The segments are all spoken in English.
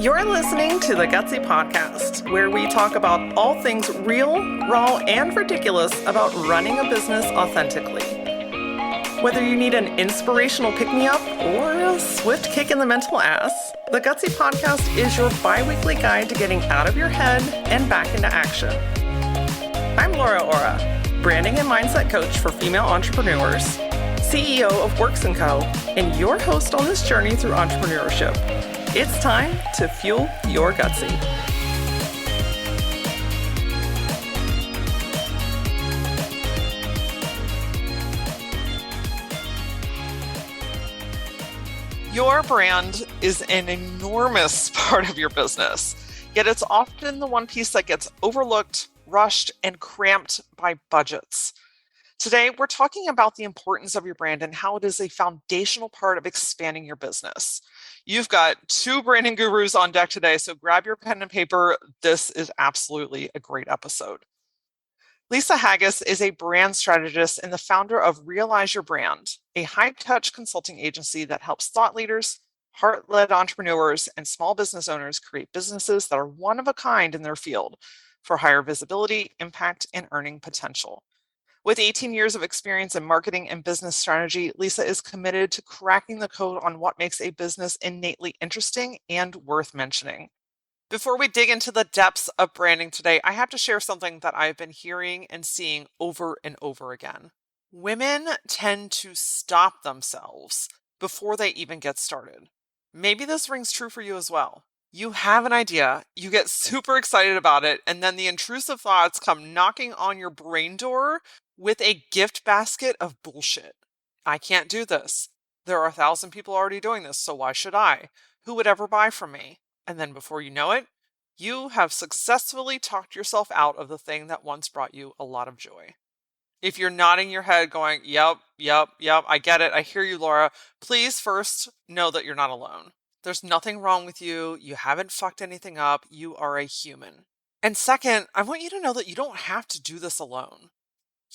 You're listening to the Gutsy Podcast, where we talk about all things real, raw, and ridiculous about running a business authentically. Whether you need an inspirational pick-me-up or a swift kick in the mental ass, the Gutsy Podcast is your bi-weekly guide to getting out of your head and back into action. I'm Laura Ora, branding and mindset coach for female entrepreneurs, CEO of Works & Co., and your host on this journey through entrepreneurship. It's time to fuel your Gutsy. Your brand is an enormous part of your business, yet it's often the one piece that gets overlooked, rushed, and cramped by budgets. Today, we're talking about the importance of your brand and how it is a foundational part of expanding your business. You've got two branding gurus on deck today, so grab your pen and paper. This is absolutely a great episode. Lisa Haggis is a brand strategist and the founder of Realize Your Brand, a high-touch consulting agency that helps thought leaders, heart-led entrepreneurs, and small business owners create businesses that are one of a kind in their field for higher visibility, impact, and earning potential. With 18 years of experience in marketing and business strategy, Lisa is committed to cracking the code on what makes a business innately interesting and worth mentioning. Before we dig into the depths of branding today, I have to share something that I've been hearing and seeing over and over again. Women tend to stop themselves before they even get started. Maybe this rings true for you as well. You have an idea, you get super excited about it, and then the intrusive thoughts come knocking on your brain door with a gift basket of bullshit. I can't do this. There are 1,000 people already doing this, so why should I? Who would ever buy from me? And then before you know it, you have successfully talked yourself out of the thing that once brought you a lot of joy. If you're nodding your head going, yep, I get it. I hear you, Laura. Please first know that you're not alone. There's nothing wrong with you. You haven't fucked anything up. You are a human. And second, I want you to know that you don't have to do this alone.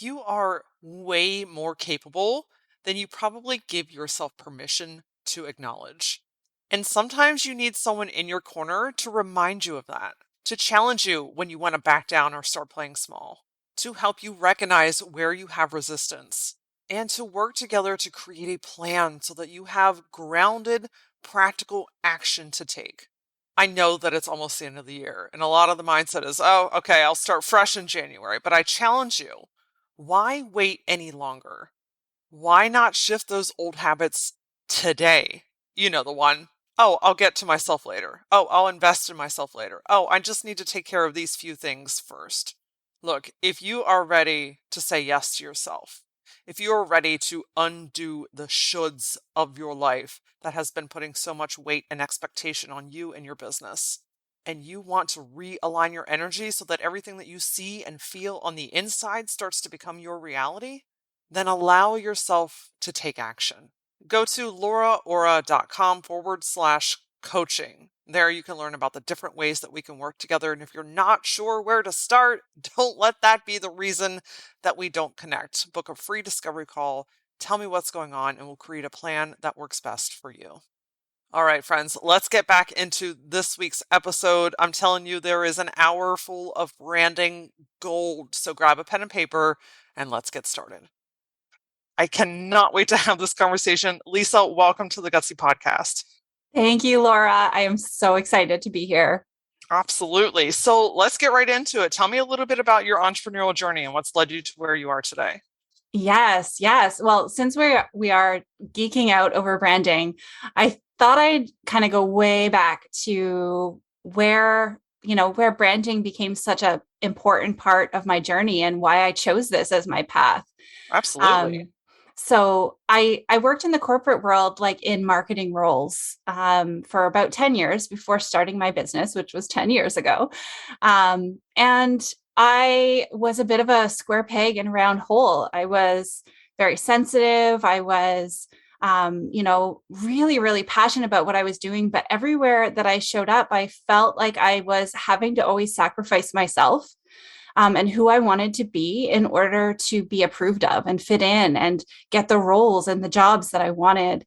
You are way more capable than you probably give yourself permission to acknowledge. And sometimes you need someone in your corner to remind you of that, to challenge you when you want to back down or start playing small, to help you recognize where you have resistance, and to work together to create a plan so that you have grounded, practical action to take. I know that it's almost the end of the year, and a lot of the mindset is, oh, okay, I'll start fresh in January, but I challenge you. Why wait any longer? Why not shift those old habits today? You know the one. Oh, I'll get to myself later. Oh, I'll invest in myself later. Oh, I just need to take care of these few things first. Look, if you are ready to say yes to yourself, if you are ready to undo the shoulds of your life that has been putting so much weight and expectation on you and your business, and you want to realign your energy so that everything that you see and feel on the inside starts to become your reality, then allow yourself to take action. Go to lauraora.com/coaching. There you can learn about the different ways that we can work together. And if you're not sure where to start, don't let that be the reason that we don't connect. Book a free discovery call. Tell me what's going on, and we'll create a plan that works best for you. All right, friends, let's get back into this week's episode. I'm telling you, there is an hour full of branding gold. So grab a pen and paper and let's get started. I cannot wait to have this conversation. Lisa, welcome to the Gutsy Podcast. Thank you, Laura. I am so excited to be here. Absolutely. So let's get right into it. Tell me a little bit about your entrepreneurial journey and what's led you to where you are today. Yes. Well, since we are geeking out over branding, I thought I'd kind of go way back to where branding became such an important part of my journey and why I chose this as my path. Absolutely. So I worked in the corporate world, like in marketing roles, for about 10 years before starting my business, which was 10 years ago. And I was a bit of a square peg in a round hole. I was very sensitive. I was, really, really passionate about what I was doing. But everywhere that I showed up, I felt like I was having to always sacrifice myself and who I wanted to be in order to be approved of and fit in and get the roles and the jobs that I wanted.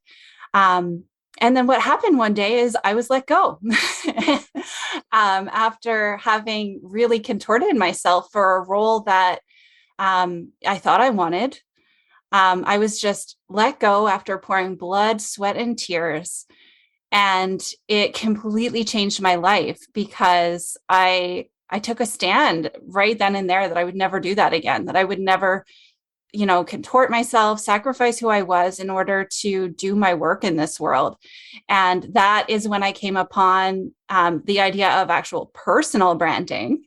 And then what happened one day is I was let go after having really contorted myself for a role that I thought I wanted. I was just let go after pouring blood, sweat, and tears. And it completely changed my life because I took a stand right then and there that I would never do that again, that I would never, contort myself, sacrifice who I was in order to do my work in this world. And that is when I came upon the idea of actual personal branding.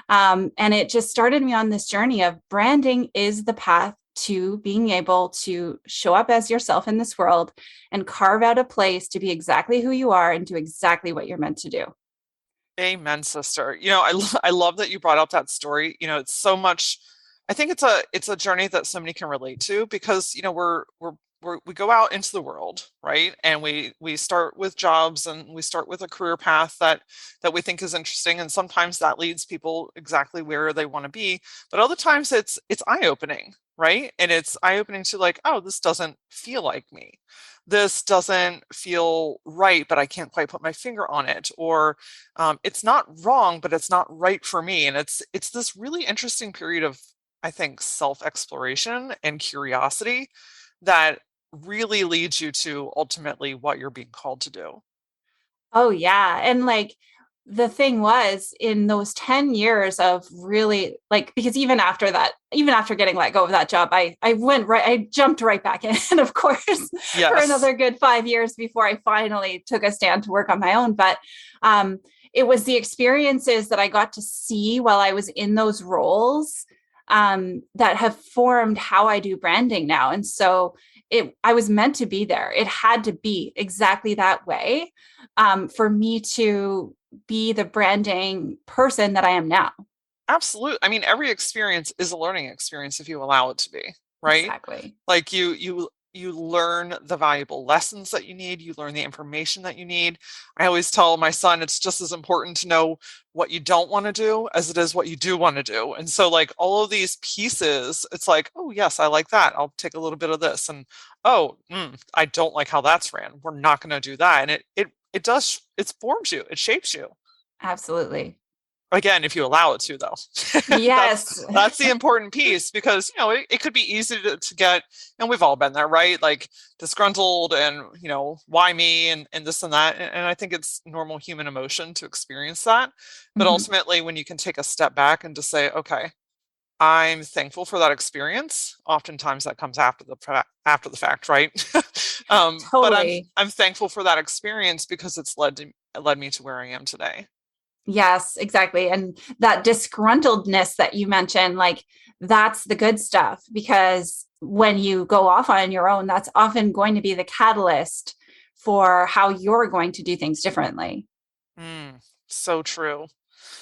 And it just started me on this journey of branding is the path to being able to show up as yourself in this world and carve out a place to be exactly who you are and do exactly what you're meant to do. Amen, sister. I love that you brought up that story. It's so much. I think it's a journey that somebody can relate to because we go out into the world, right? And we start with jobs and we start with a career path that we think is interesting, and sometimes that leads people exactly where they want to be. But other times it's eye-opening, right? And it's eye-opening to like, oh, this doesn't feel like me. This doesn't feel right, but I can't quite put my finger on it. Or it's not wrong, but it's not right for me. And it's this really interesting period of, I think, self-exploration and curiosity that really leads you to ultimately what you're being called to do. Oh, yeah. And like the thing was in those 10 years of really like, because even after that, even after getting let go of that job, I jumped right back in, of course, for Yes. another good 5 years before I finally took a stand to work on my own. But um, it was the experiences that I got to see while I was in those roles that have formed how I do branding now. And so I was meant to be there. It had to be exactly that way for me to be the branding person that I am now. Absolutely. I mean, every experience is a learning experience if you allow it to be, right? Exactly. Like you learn the valuable lessons that you need, you learn the information that you need. I always tell my son it's just as important to know what you don't want to do as it is what you do want to do. And so like all of these pieces, it's like, oh yes, I like that. I'll take a little bit of this. And oh, I don't like how that's ran. We're not going to do that. And it does, it forms you, it shapes you. Absolutely. Again, if you allow it to, though. that's Yes. that's the important piece because it could be easy to get, and we've all been there, right? Like disgruntled and why me and this and that. And I think it's normal human emotion to experience that. But Mhm. ultimately, when you can take a step back and just say, okay, I'm thankful for that experience. Oftentimes that comes after the fact, right? But Totally. I'm thankful for that experience because it's led me to where I am today. Yes, exactly. And that disgruntledness that you mentioned, like that's the good stuff because when you go off on your own, that's often going to be the catalyst for how you're going to do things differently. So true.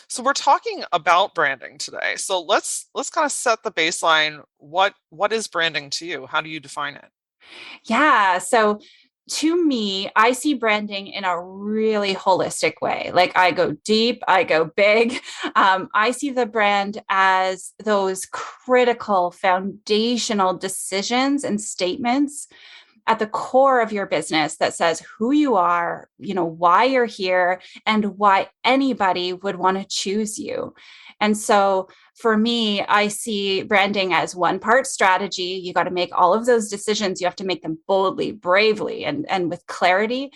So we're talking about branding today. So let's kind of set the baseline. What is branding to you? How do you define it? Yeah. So to me, I see branding in a really holistic way. Like I go deep, I go big. I see the brand as those critical foundational decisions and statements at the core of your business that says who you are, why you're here, and why anybody would want to choose you. And so for me, I see branding as one part strategy. You got to make all of those decisions. You have to make them boldly, bravely, and with clarity.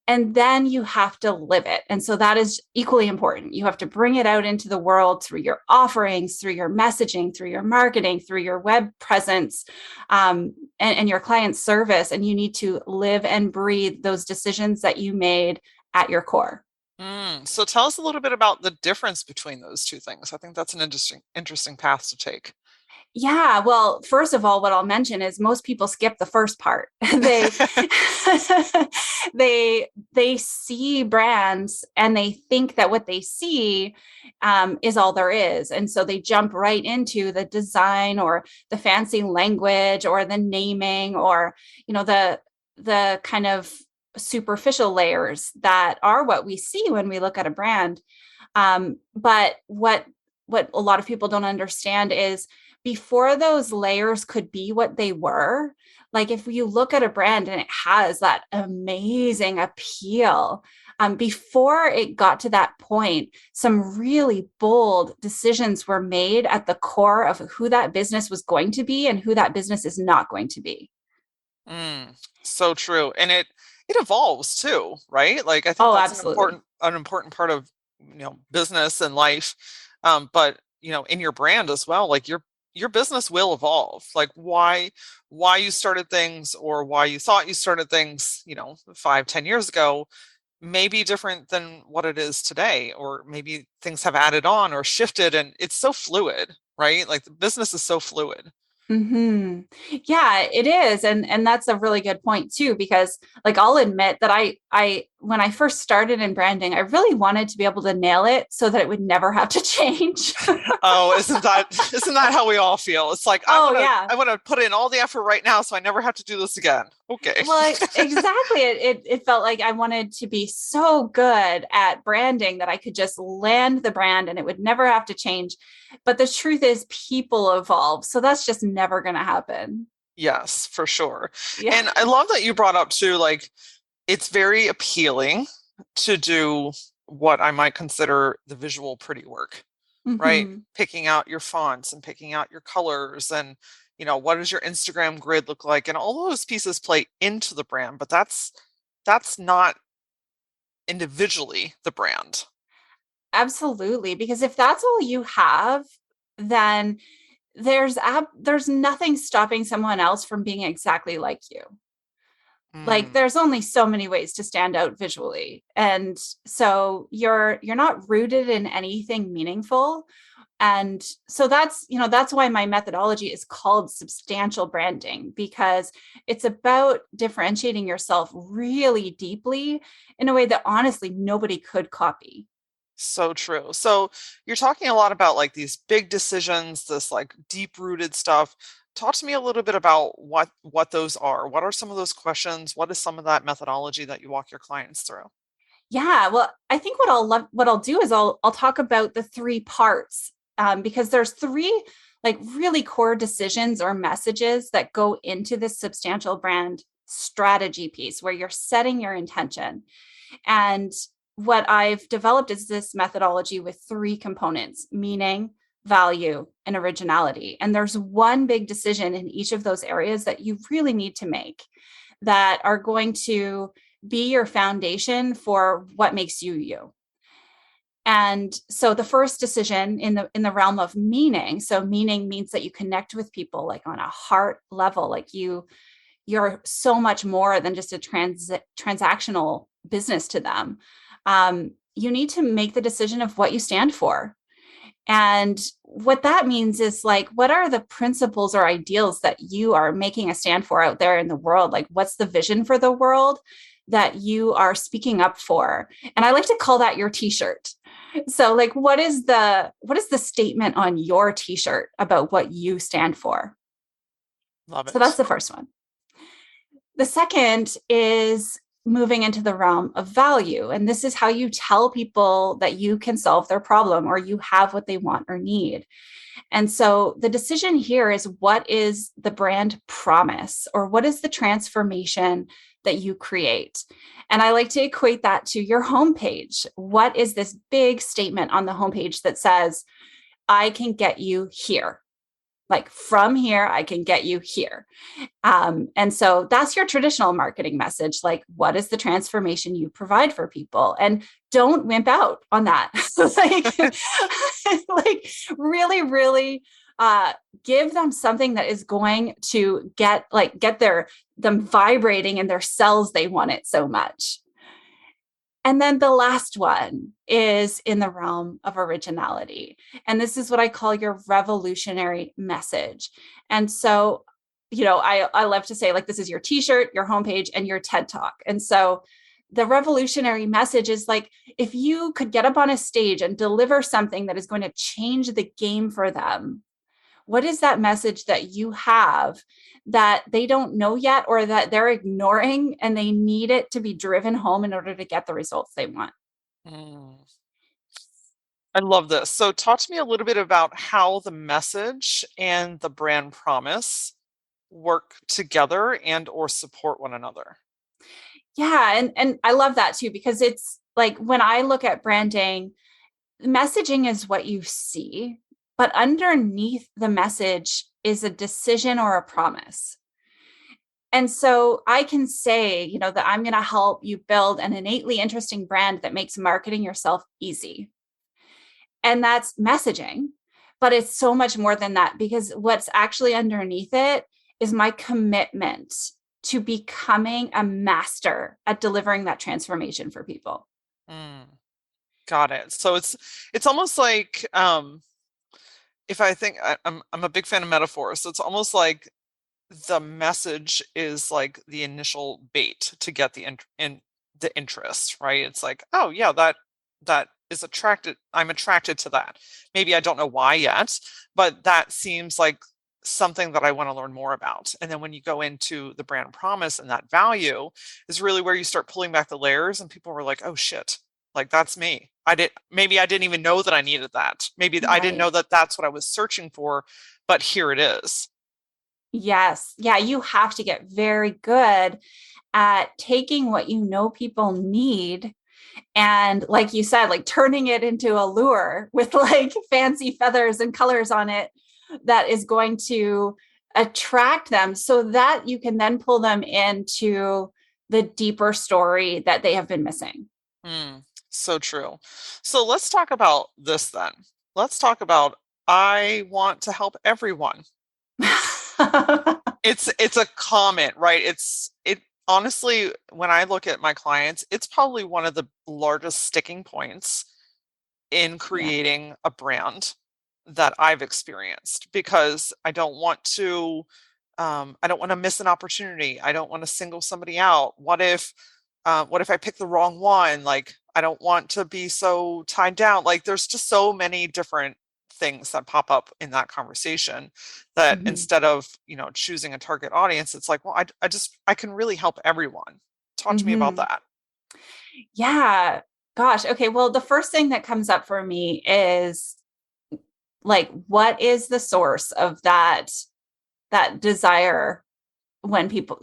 And then you have to live it. And so that is equally important. You have to bring it out into the world through your offerings, through your messaging, through your marketing, through your web presence, and your client service. And you need to live and breathe those decisions that you made at your core. So tell us a little bit about the difference between those two things. I think that's an interesting path to take. Yeah, well, first of all, what I'll mention is most people skip the first part. they they see brands and they think that what they see is all there is, and so they jump right into the design or the fancy language or the naming or the kind of superficial layers that are what we see when we look at a brand. But what a lot of people don't understand is before those layers could be what they were, like if you look at a brand and it has that amazing appeal, before it got to that point, some really bold decisions were made at the core of who that business was going to be and who that business is not going to be. Mm, so true. And it evolves too, right? Like I think Oh, that's absolutely. an important part of, business and life. But in your brand as well, like your business will evolve. Like why you started things or why you thought you started things, 5, 10 years ago may be different than what it is today, or maybe things have added on or shifted, and it's so fluid, right? Like the business is so fluid. Hmm. Yeah, it is. And that's a really good point too, because like I'll admit that I when I first started in branding, I really wanted to be able to nail it so that it would never have to change. Oh, isn't that how we all feel? It's like I Oh want to yeah. I want to put in all the effort right now so I never have to do this again. Okay. Well, exactly. It felt like I wanted to be so good at branding that I could just land the brand and it would never have to change. But the truth is, people evolve. So that's just never going to happen. Yes, for sure. Yeah. And I love that you brought up too, like it's very appealing to do what I might consider the visual pretty work, right? Hmm. Picking out your fonts and picking out your colors and what does your Instagram grid look like? And all those pieces play into the brand, but that's not individually the brand. Absolutely. Because if that's all you have, then there's nothing stopping someone else from being exactly like you. Like Mm. there's only so many ways to stand out visually, and so you're not rooted in anything meaningful. And so that's why my methodology is called substantial branding, because it's about differentiating yourself really deeply in a way that honestly nobody could copy. So true. So you're talking a lot about like these big decisions, this like deep-rooted stuff. Talk to me a little bit about what those are. What are some of those questions? What is some of that methodology that you walk your clients through? Yeah, well, I think what I'll do is I'll talk about the three parts, because there's three like really core decisions or messages that go into this substantial brand strategy piece where you're setting your intention. And what I've developed is this methodology with three components: meaning, value, and originality. And there's one big decision in each of those areas that you really need to make that are going to be your foundation for what makes you you. And so the first decision in the realm of meaning, so meaning means that you connect with people like on a heart level, like you're so much more than just a transactional business to them. You need to make the decision of what you stand for. And what that means is like, what are the principles or ideals that you are making a stand for out there in the world? Like, what's the vision for the world that you are speaking up for? And I like to call that your t-shirt. So like, what is the statement on your t-shirt about what you stand for? Love So that's it. the first one. The second is moving into the realm of value. And this is how you tell people that you can solve their problem or you have what they want or need. And so the decision here is, what is the brand promise or what is the transformation that you create? And I like to equate that to your homepage. What is this big statement on the homepage that says, I can get you here? Like from here, I can get you here. And so that's your traditional marketing message. Like, what is the transformation you provide for people? And don't wimp out on that. like, like really, really give them something that is going to get them vibrating in their cells. They want it so much. And then the last one is in the realm of originality. And this is what I call your revolutionary message. And so, I love to say, like, this is your t-shirt, your homepage, and your TED Talk. And so the revolutionary message is like, if you could get up on a stage and deliver something that is going to change the game for them, what is that message that you have that they don't know yet or that they're ignoring and they need it to be driven home in order to get the results they want? Mm. I love this. So talk to me a little bit about how the message and the brand promise work together and or support one another. Yeah, and I love that too because it's like when I look at branding, messaging is what you see, but underneath the message is a decision or a promise. And so I can say, that I'm going to help you build an innately interesting brand that makes marketing yourself easy. And that's messaging. But it's so much more than that because what's actually underneath it is my commitment to becoming a master at delivering that transformation for people. Mm, got it. So it's almost like if I think I'm a big fan of metaphors, so it's almost like the message is like the initial bait to get the interest, right? It's like, oh yeah, that is attracted. I'm attracted to that. Maybe I don't know why yet, but that seems like something that I want to learn more about. And then when you go into the brand promise and that value is really where you start pulling back the layers and people were like, oh shit, like that's me. Maybe I didn't even know that I needed that. Maybe I didn't know Right. that that's what I was searching for, but here it is. Yes. Yeah. You have to get very good at taking what you know people need and, like you said, like turning it into a lure with like fancy feathers and colors on it that is going to attract them so that you can then pull them into the deeper story that they have been missing. Mm, so true. So let's talk about this then. Let's talk about I want to help everyone. It's a comment, right? It honestly, when I look at my clients, it's probably one of the largest sticking points in Yeah. creating a brand that I've experienced because I don't want to miss an opportunity. I don't want to single somebody out. What if I pick the wrong one? Like, I don't want to be so tied down. Like, there's just so many different things that pop up in that conversation that Mm-hmm. instead of, choosing a target audience, it's like, well, I can really help everyone. Talk to me about Mm-hmm. that. Yeah. Gosh. Okay. Well, the first thing that comes up for me is like, what is the source of that desire when people,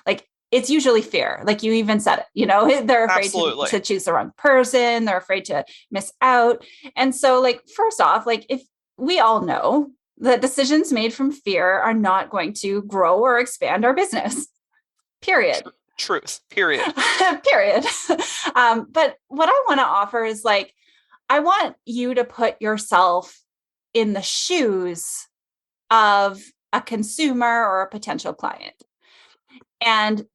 like it's usually fear. Like you even said it, they're afraid Absolutely. to choose the wrong person, they're afraid to miss out. And so, like, first off, like if we all know that decisions made from fear are not going to grow or expand our business, period. Truth, period. Period. But what I want to offer is like, I want you to put yourself in the shoes of a consumer or a potential client. And,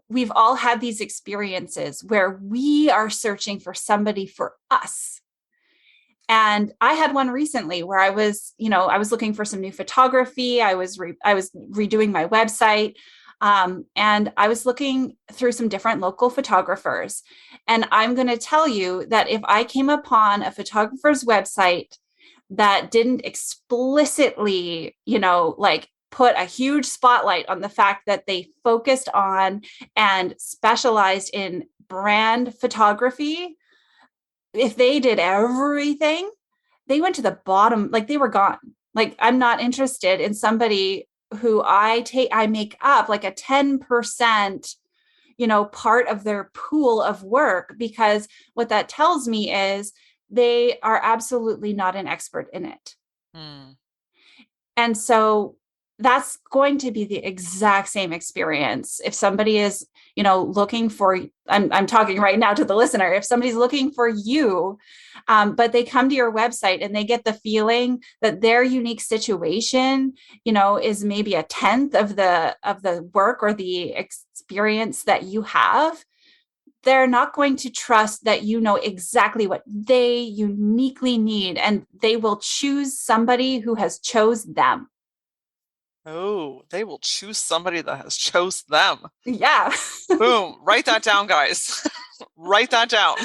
we've all had these experiences where we are searching for somebody for us. And I had one recently where I was looking for some new photography. I was redoing my website. And I was looking through some different local photographers. And I'm going to tell you that if I came upon a photographer's website that didn't explicitly, like put a huge spotlight on the fact that they focused on and specialized in brand photography, if they did everything, they went to the bottom, like they were gone. Like I'm not interested in somebody who I make up like a 10%, part of their pool of work, because what that tells me is they are absolutely not an expert in it. Hmm. And so that's going to be the exact same experience if somebody is, looking for, I'm talking right now to the listener, if somebody's looking for you, but they come to your website and they get the feeling that their unique situation, is maybe a tenth of the work or the experience that you have, they're not going to trust that you know exactly what they uniquely need, and they will choose somebody who has chose them. Oh, they will choose somebody that has chose them. Yeah. Boom. Write that down, guys. Write that down.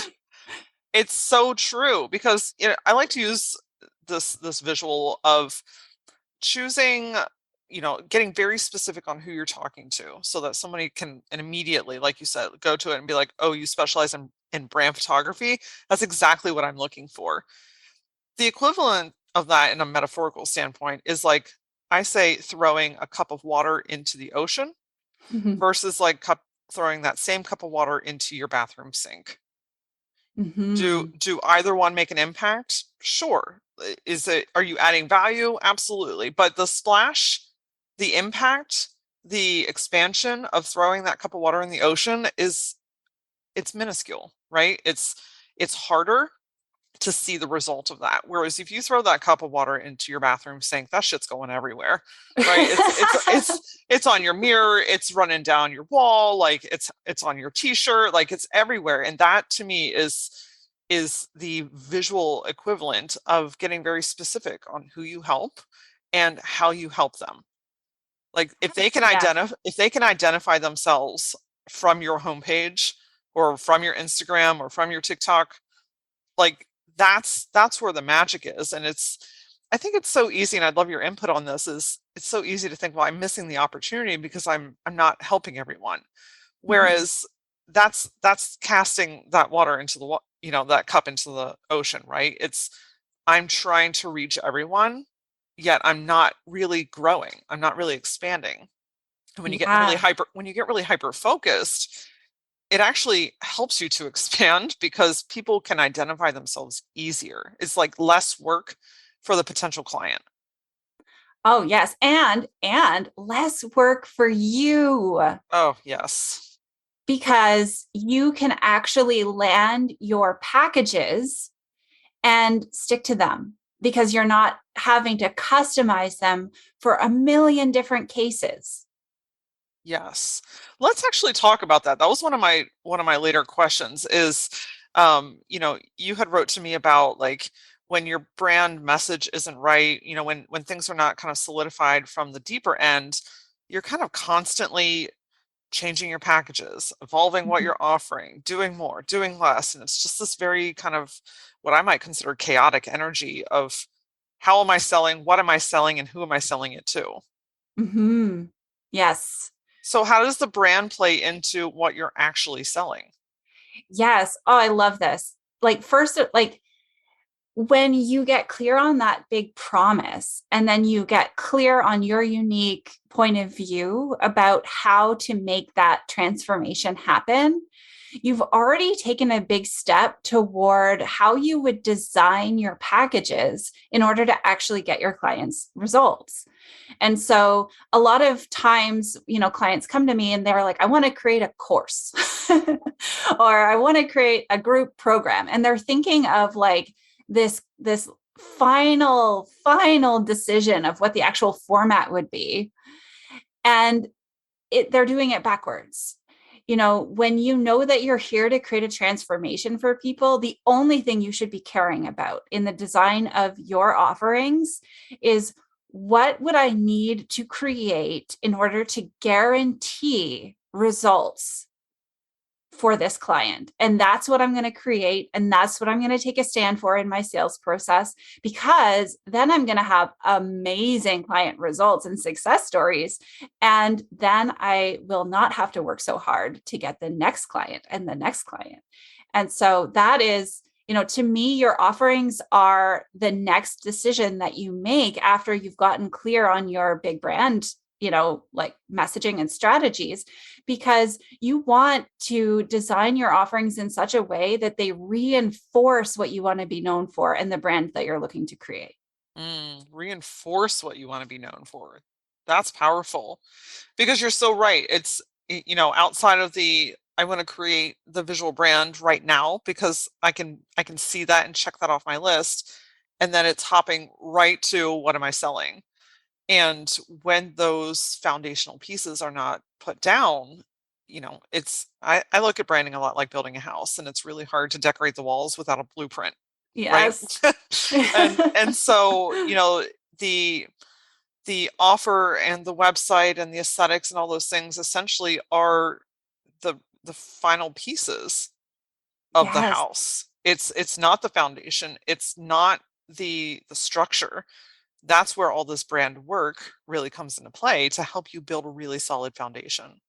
It's so true because I like to use this visual of choosing, getting very specific on who you're talking to so that somebody can and immediately, like you said, go to it and be like, oh, you specialize in brand photography. That's exactly what I'm looking for. The equivalent of that in a metaphorical standpoint is like I say throwing a cup of water into the ocean Hmm. versus throwing that same cup of water into your bathroom sink. Do Hmm. do either one make an impact? Sure. Are you adding value? Absolutely. But the splash, the impact, the expansion of throwing that cup of water in the ocean it's minuscule, right? It's harder to see the result of that. Whereas if you throw that cup of water into your bathroom sink, that shit's going everywhere, right? It's on your mirror, it's running down your wall, like it's on your t-shirt, like it's everywhere. And that to me is the visual equivalent of getting very specific on who you help and how you help them. Like Yeah. if they can identify themselves from your homepage or from your Instagram or from your TikTok, like that's where the magic is. And I think it's so easy, and I'd love your input on this, is it's so easy to think, well, I'm missing the opportunity because I'm not helping everyone. Mhm. Whereas that's casting that water into that cup into the ocean, right? I'm trying to reach everyone, yet I'm not really growing. I'm not really expanding. And Yeah. when you get really hyper focused, it actually helps you to expand because people can identify themselves easier. It's like less work for the potential client. Oh, yes. And less work for you Oh, yes. because you can actually land your packages and stick to them because you're not having to customize them for a million different cases. Yes. Let's actually talk about that. That was one of my later questions is you had wrote to me about like when your brand message isn't right, when things are not kind of solidified from the deeper end, you're kind of constantly changing your packages, evolving what Mhm. you're offering, doing more, doing less. And it's just this very kind of what I might consider chaotic energy of how am I selling, what am I selling, and who am I selling it to? Mhm. Yes. So, how does the brand play into what you're actually selling? Yes. Oh, I love this. Like, first, like, when you get clear on that big promise and then you get clear on your unique point of view about how to make that transformation happen, you've already taken a big step toward how you would design your packages in order to actually get your clients results. And so a lot of times, clients come to me and they're like, I want to create a course or I want to create a group program. And they're thinking of like this final decision of what the actual format would be. And they're doing it backwards. When you know that you're here to create a transformation for people, the only thing you should be caring about in the design of your offerings is what would I need to create in order to guarantee results for this client. And that's what I'm going to create. And that's what I'm going to take a stand for in my sales process, because then I'm going to have amazing client results and success stories. And then I will not have to work so hard to get the next client and the next client. And so that is, to me, your offerings are the next decision that you make after you've gotten clear on your big brand, like messaging and strategies, because you want to design your offerings in such a way that they reinforce what you want to be known for and the brand that you're looking to create. Reinforce what you want to be known for. That's powerful because you're so right. Outside of I want to create the visual brand right now because I can see that and check that off my list. And then it's hopping right to what am I selling? And when those foundational pieces are not put down, I look at branding a lot like building a house, and it's really hard to decorate the walls without a blueprint, right? Yes. And so, the the offer and the website and the aesthetics and all those things essentially are the final pieces of the Yes. house. It's not the foundation, it's not the structure. That's where all this brand work really comes into play to help you build a really solid foundation.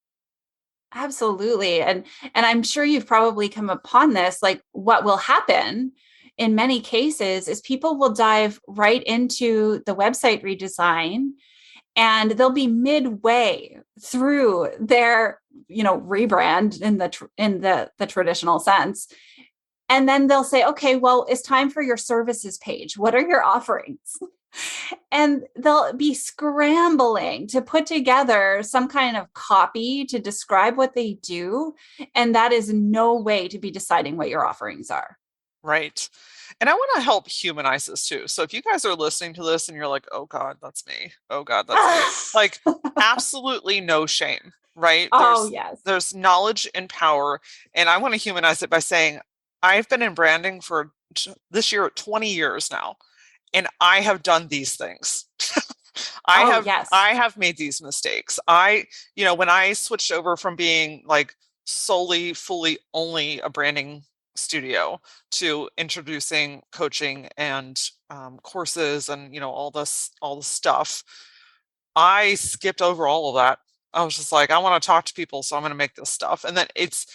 Absolutely. And I'm sure you've probably come upon this, like what will happen in many cases is people will dive right into the website redesign, and they'll be midway through their rebrand in the traditional sense, and then they'll say, okay, well, it's time for your services page. What are your offerings? And they'll be scrambling to put together some kind of copy to describe what they do, and that is no way to be deciding what your offerings are. Right. And I want to help humanize this too. So if you guys are listening to this and you're like, oh God, that's me. Oh God, that's me. Like, absolutely no shame, right? Oh, There's yes. there's knowledge and power. And I want to humanize it by saying I've been in branding for this year 20 years now, and I have done these things. I Oh, have yes. I have made these mistakes. When I switched over from being like solely, fully only a branding studio to introducing coaching and courses and all the stuff, I skipped over all of that. I was just like, I want to talk to people, so I'm going to make this stuff. And then it's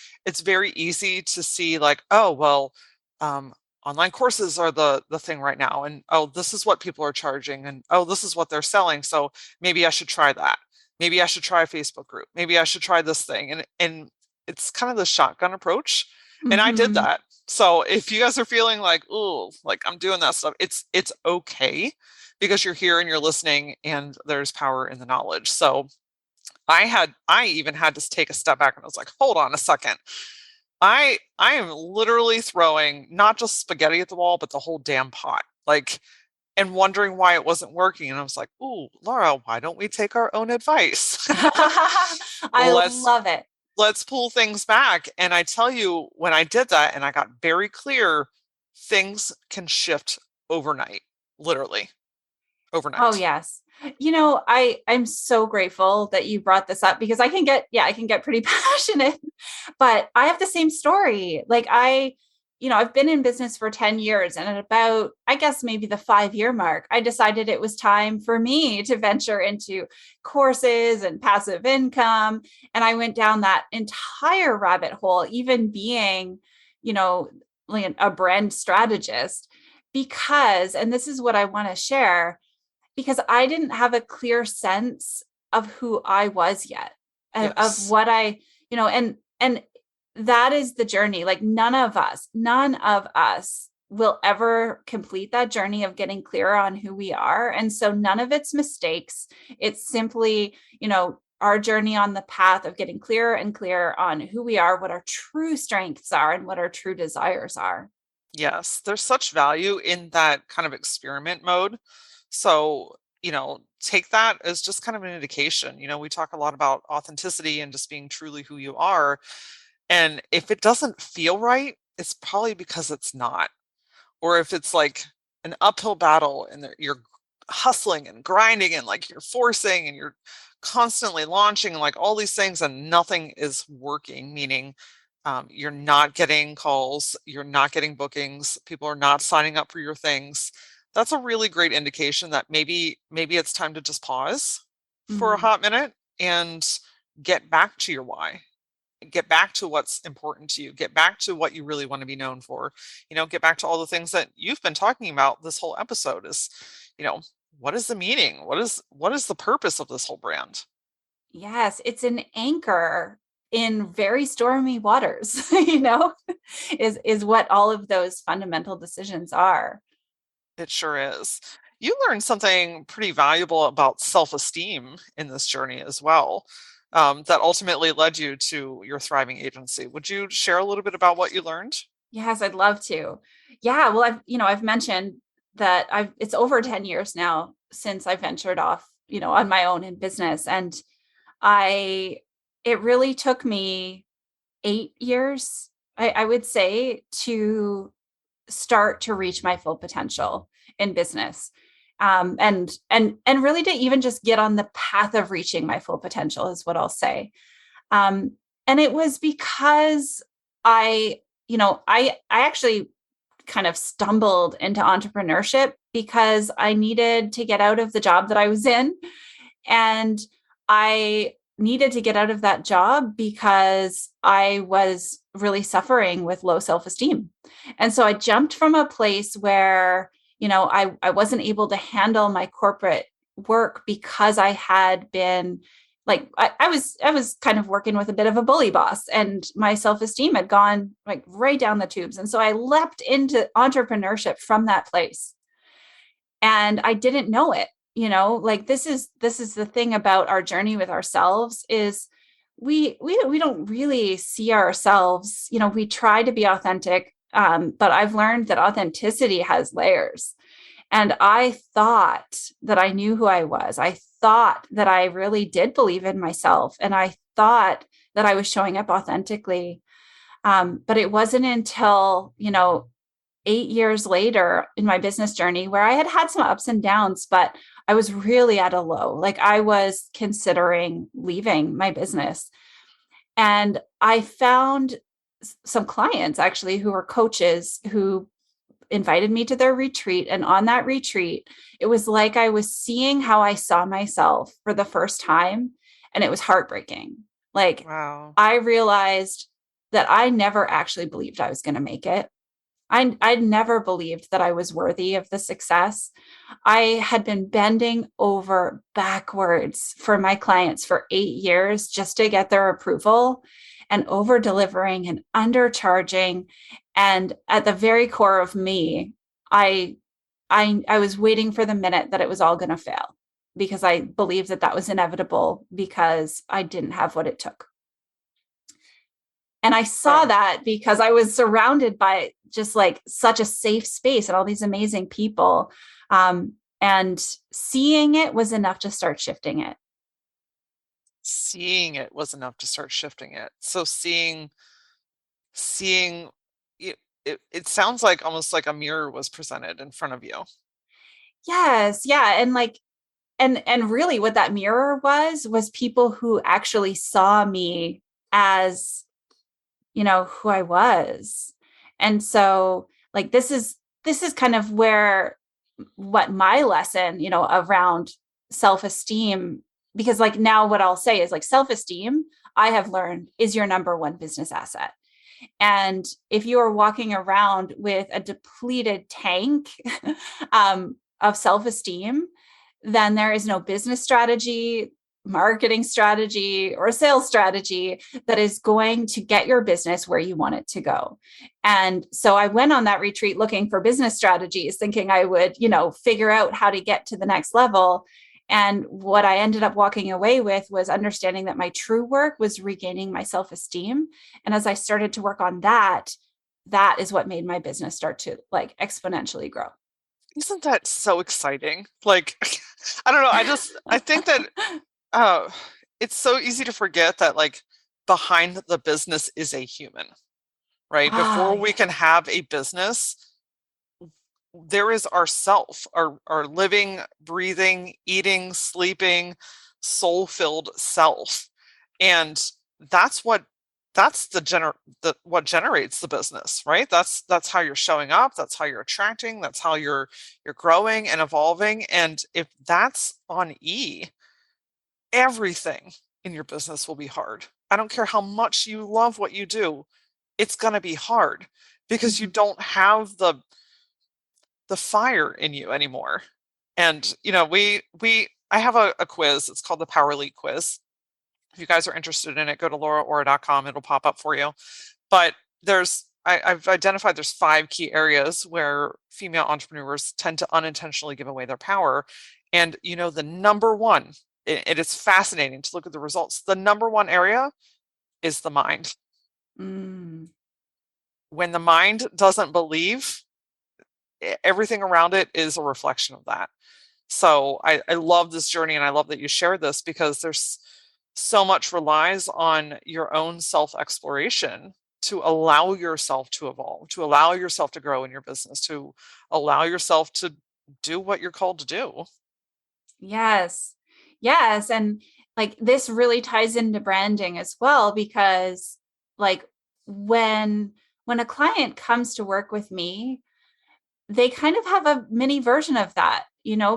very easy to see like, oh well, um, online courses are the thing right now, and oh, this is what people are charging, and oh, this is what they're selling. So maybe I should try that. Maybe I should try a Facebook group. Maybe I should try this thing. And it's kind of the shotgun approach. And I did Mm-hmm. that. So if you guys are feeling like, oh, like I'm doing that stuff, it's okay because you're here and you're listening and there's power in the knowledge. So I even had to take a step back and I was like, hold on a second. I am literally throwing not just spaghetti at the wall, but the whole damn pot. Like, and wondering why it wasn't working. And I was like, ooh, Laura, why don't we take our own advice? I let's love it. let's pull things back. And I tell you, when I did that and I got very clear, things can shift overnight, literally Oh, overnight. yes. I'm so grateful that you brought this up, because I can get pretty passionate, but I have the same story. Like I've been in business for 10 years, and at about, I guess, maybe the 5-year mark, I decided it was time for me to venture into courses and passive income. And I went down that entire rabbit hole, even being, you know, like a brand strategist, because, and this is what I want to share, because I didn't have a clear sense of who I was yet, of Yes. what and that is the journey. Like none of us will ever complete that journey of getting clearer on who we are. And so none of it's mistakes. It's simply, our journey on the path of getting clearer and clearer on who we are, what our true strengths are, and what our true desires are. Yes. There's such value in that kind of experiment mode. So, take that as just kind of an indication. We talk a lot about authenticity and just being truly who you are. And if it doesn't feel right, it's probably because it's not. Or if it's like an uphill battle and you're hustling and grinding and like you're forcing and you're constantly launching and like all these things and nothing is working, meaning you're not getting calls, you're not getting bookings, people are not signing up for your things. That's a really great indication that maybe it's time to just pause for a Mhm. hot minute and get back to your why, get back to what's important to you, get back to what you really want to be known for, get back to all the things that you've been talking about this whole episode is, you know, what is the meaning? What is the purpose of this whole brand? Yes, it's an anchor in very stormy waters, is what all of those fundamental decisions are. It sure is. You learned something pretty valuable about self-esteem in this journey as well, that ultimately led you to your thriving agency. Would you share a little bit about what you learned? Yes, I'd love to. Yeah, well, I've mentioned that it's over 10 years now since I ventured off, on my own in business. And I it really took me 8 years, I would say, to start to reach my full potential in business. And really to even just get on the path of reaching my full potential is what I'll say. Um, and it was because I actually kind of stumbled into entrepreneurship because I needed to get out of the job that I was in. And I needed to get out of that job because I was really suffering with low self-esteem. And so I jumped from a place where, I wasn't able to handle my corporate work because I had been like I was kind of working with a bit of a bully boss, and my self-esteem had gone like right down the tubes. And so I leapt into entrepreneurship from that place. And I didn't know it. Like this is the thing about our journey with ourselves is we don't really see ourselves. We try to be authentic, but I've learned that authenticity has layers. And I thought that I knew who I was. I thought that I really did believe in myself, and I thought that I was showing up authentically. But it wasn't until 8 years later in my business journey where I had had some ups and downs, but I was really at a low. Like I was considering leaving my business. And I found some clients actually who were coaches who invited me to their retreat. And on that retreat, it was like I was seeing how I saw myself for the first time. And it was heartbreaking. Like Wow. I realized that I never actually believed I was going to make it. I'd never believed that I was worthy of the success. I had been bending over backwards for my clients for 8 years just to get their approval, and over delivering and undercharging. And at the very core of me, I I was waiting for the minute that it was all going to fail, because I believed that that was inevitable because I didn't have what it took. And I saw Wow. that because I was surrounded by just like such a safe space and all these amazing people. And seeing it was enough to start shifting it. Seeing it was enough to start shifting it. So seeing it sounds like almost like a mirror was presented in front of you. Yes. Yeah. And like, and really what that mirror was people who actually saw me as, who I was. And so like this is kind of where what my lesson, around self-esteem, because like now what I'll say is like self-esteem, I have learned is your number one business asset. And if you are walking around with a depleted tank of self-esteem, then there is no business strategy, marketing strategy, or sales strategy that is going to get your business where you want it to go. And so I went on that retreat looking for business strategies, thinking I would, figure out how to get to the next level. And what I ended up walking away with was understanding that my true work was regaining my self-esteem. And as I started to work on that, that is what made my business start to like exponentially grow. Isn't that so exciting? Like, I don't know. I think that uh, it's so easy to forget that like behind the business is a human, right? Ah, Before we can yes. have a business, there is ourself, our living, breathing, eating, sleeping, soul-filled self. And that's what that's the what generates the business, right? That's how you're showing up, that's how you're attracting, that's how you're growing and evolving. And if that's on E, everything in your business will be hard. I don't care how much you love what you do, it's going to be hard because you Mhm. don't have the fire in you anymore. And we I have a quiz. It's called the Power League quiz. If you guys are interested in it, go to lauraora.com. It'll pop up for you. But I've identified there's 5 key areas where female entrepreneurs tend to unintentionally give away their power. And the number one, it is fascinating to look at the results. The number one area is the mind. Mm. When the mind doesn't believe, everything around it is a reflection of that. So I love this journey, and I love that you shared this because there's so much relies on your own self exploration to allow yourself to evolve, to allow yourself to grow in your business, to allow yourself to do what you're called to do. Yes. Yes. And like this really ties into branding as well, because like when when a client comes to work with me, they kind of have a mini version of that,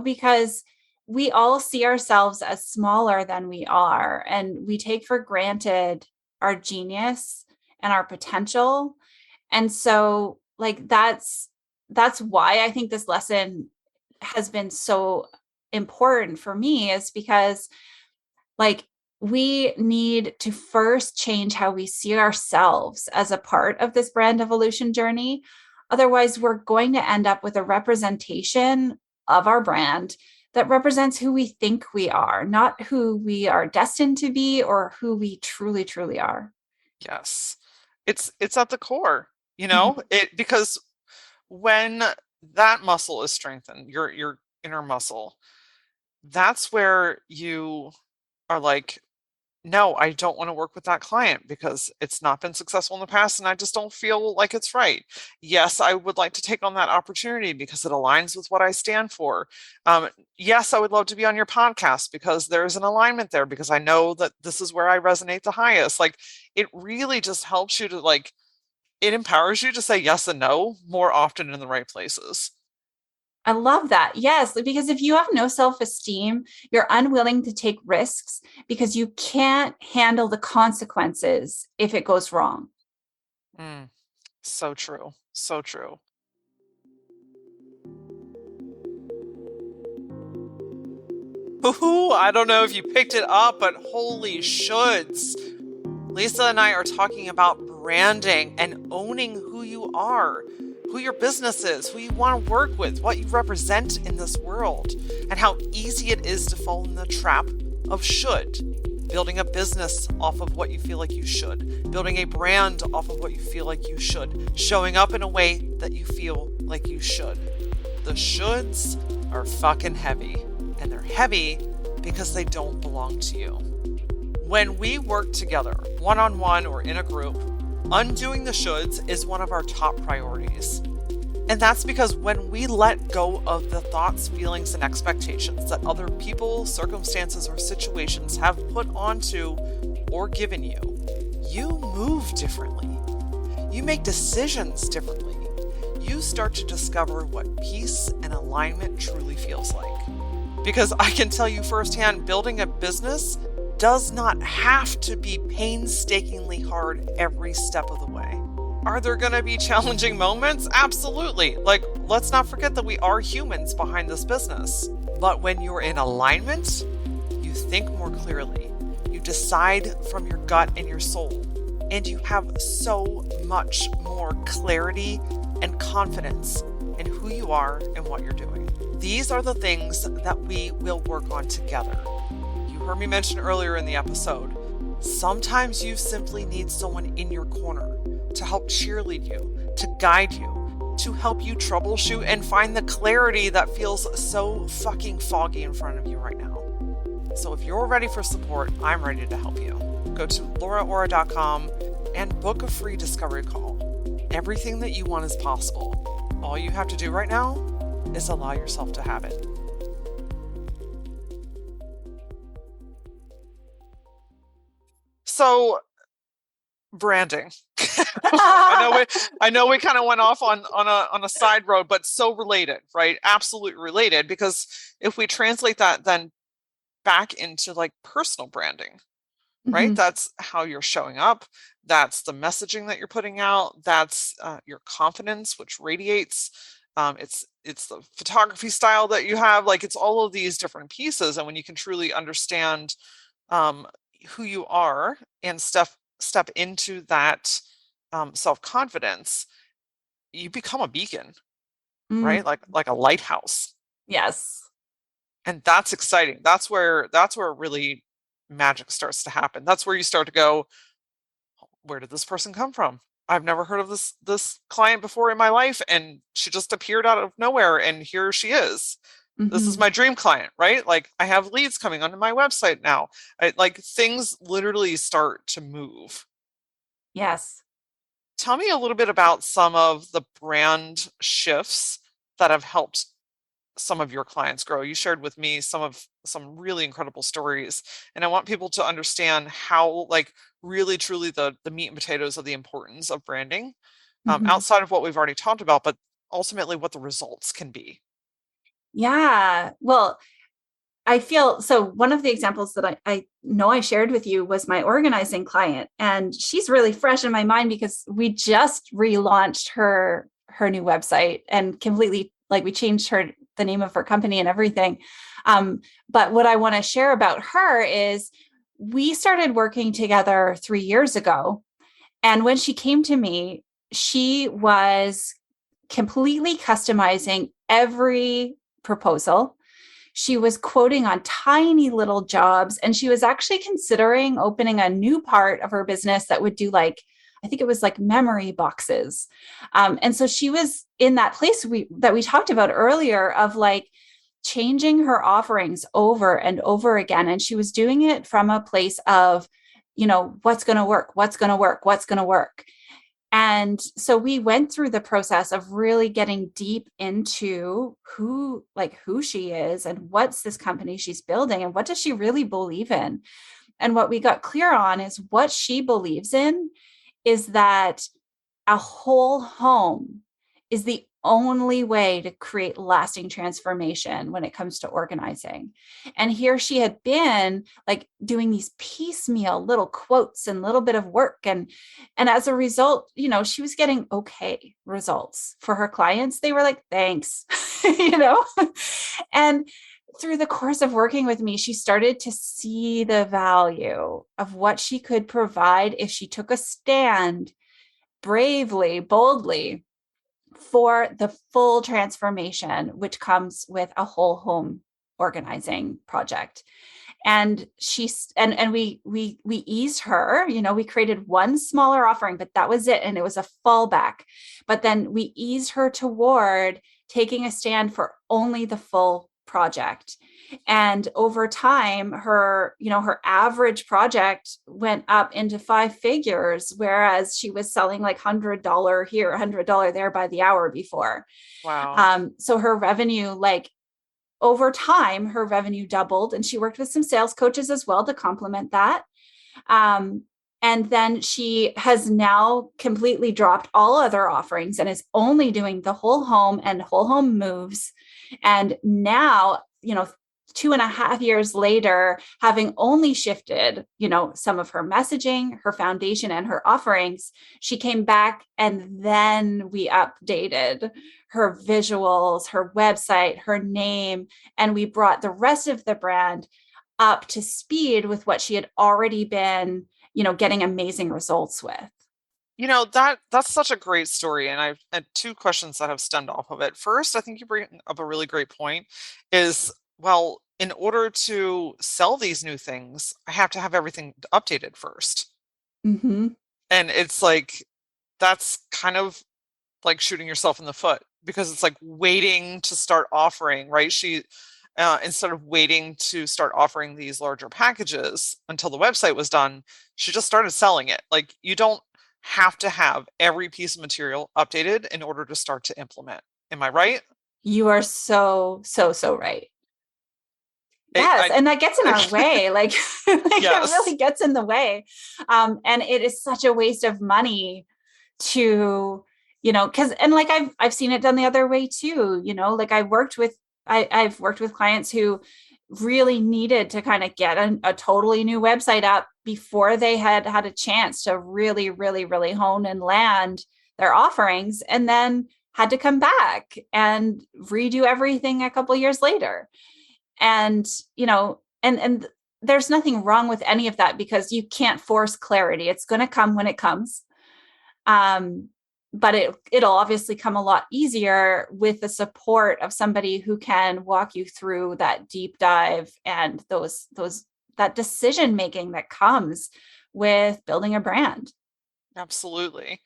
because we all see ourselves as smaller than we are, and we take for granted our genius and our potential. And so like that's why I think this lesson has been so important for me, is because like we need to first change how we see ourselves as a part of this brand evolution journey. Otherwise, we're going to end up with a representation of our brand that represents who we think we are, not who we are destined to be or who we truly, truly are. Yes. It's at the core, Mhm. because when that muscle is strengthened, your inner muscle, that's where you are like, no, I don't want to work with that client because it's not been successful in the past and I just don't feel like it's right. Yes, I would like to take on that opportunity because it aligns with what I stand for. Yes, I would love to be on your podcast because there's an alignment there because I know that this is where I resonate the highest. Like it really just helps you to like, it empowers you to say yes and no more often in the right places. I love that. Yes, because if you have no self esteem, you're unwilling to take risks because you can't handle the consequences if it goes wrong. Mm, so true. So true. Ooh, I don't know if you picked it up, but holy shoulds. Lisa and I are talking about branding and owning who you are, who your business is, who you want to work with, what you represent in this world, and how easy it is to fall in the trap of should. Building a business off of what you feel like you should, building a brand off of what you feel like you should, showing up in a way that you feel like you should. The shoulds are fucking heavy, and they're heavy because they don't belong to you. When we work together, one on one or in a group, undoing the shoulds is one of our top priorities. And that's because when we let go of the thoughts, feelings, and expectations that other people, circumstances, or situations have put onto or given you, you move differently. You make decisions differently. You start to discover what peace and alignment truly feels like. Because I can tell you firsthand, building a business does not have to be painstakingly hard every step of the way. Are there going to be challenging moments? Absolutely. Like, let's not forget that we are humans behind this business. But when you're in alignment, you think more clearly. You decide from your gut and your soul. And you have so much more clarity and confidence in who you are and what you're doing. These are the things that we will work on together. You heard me mention earlier in the episode, sometimes you simply need someone in your corner to help cheerlead you, to guide you, to help you troubleshoot and find the clarity that feels so fucking foggy in front of you right now. So if you're ready for support, I'm ready to help you. Go to lauraora.com and book a free discovery call. Everything that you want is possible. All you have to do right now is allow yourself to have it. So, branding. I know we kind of went off on a side road, but so related, right? Absolutely related, because if we translate that then back into like personal branding, right? Mhm. That's how you're showing up. That's the messaging that you're putting out. That's your confidence, which radiates. It's the photography style that you have. Like it's all of these different pieces, and when you can truly understand um, who you are and step into that self-confidence, you become a beacon, Mm, right? Like a lighthouse, yes. and that's exciting. That's where really magic starts to happen. That's where you start to go, where did this person come from? I've never heard of this client before in my life, and she just appeared out of nowhere, and here she is. This is Hmm. my dream client, right? Like I have leads coming onto my website now. Like things literally start to move. Yes. Tell me a little bit about some of the brand shifts that have helped some of your clients grow. You shared with me some really incredible stories, and I want people to understand how like really truly the meat and potatoes of the importance of branding, Hmm. outside of what we've already talked about, but ultimately what the results can be. Yeah. Well, I feel so. One of the examples that I know I shared with you was my organizing client, and she's really fresh in my mind because we just relaunched her new website and completely like we changed her the name of her company and everything. Um, but what I want to share about her is we started working together 3 years ago, and when she came to me, she was completely customizing every proposal. She was quoting on tiny little jobs, and she was actually considering opening a new part of her business that would do like, I think it was like memory boxes. And so she was in that place that we talked about earlier of like changing her offerings over and over again. And she was doing it from a place of, what's going to work, what's going to work, what's going to work. And so we went through the process of really getting deep into who she is and what's this company she's building and what does she really believe in. And what we got clear on is what she believes in is that a whole home is the only way to create lasting transformation when it comes to organizing. And here she had been like doing these piecemeal little quotes and little bit of work. And as a result, she was getting okay results for her clients. They were like, thanks, and through the course of working with me, she started to see the value of what she could provide if she took a stand bravely, boldly for the full transformation, which comes with a whole home organizing project. And we eased her, we created one smaller offering, but that was it. And it was a fallback. But then we eased her toward taking a stand for only the full project. And over time, her average project went up into 5 figures, whereas she was selling like $100 here, $100 there by the hour before. Wow. So her revenue, like over time, her revenue doubled, and she worked with some sales coaches as well to complement that. And then she has now completely dropped all other offerings and is only doing the whole home and whole home moves. And now, 2.5 years later, having only shifted, some of her messaging, her foundation, and her offerings, she came back and then we updated her visuals, her website, her name, and we brought the rest of the brand up to speed with what she had already been, getting amazing results with. That's such a great story. And I've had two questions that have stemmed off of it. First, I think you bring up a really great point is, well, in order to sell these new things, I have to have everything updated first. Mm-hmm. And it's like, that's kind of like shooting yourself in the foot because it's like waiting to start offering, right? Instead of waiting to start offering these larger packages until the website was done, she just started selling it. Like you don't have to have every piece of material updated in order to start to implement. Am I right? You are so, so, so right. Yes, I and that gets in our way. Like, like it yes. really gets in the way. And it is such a waste of money to, because and like I've seen it done the other way too, like I've worked with clients who really needed to kind of get a totally new website up before they had had a chance to really, really, really hone and land their offerings, and then had to come back and redo everything a couple years later. And and there's nothing wrong with any of that because you can't force clarity. It's going to come when it comes. um but it'll obviously come a lot easier with the support of somebody who can walk you through that deep dive and those that decision making that comes with building a brand. Absolutely.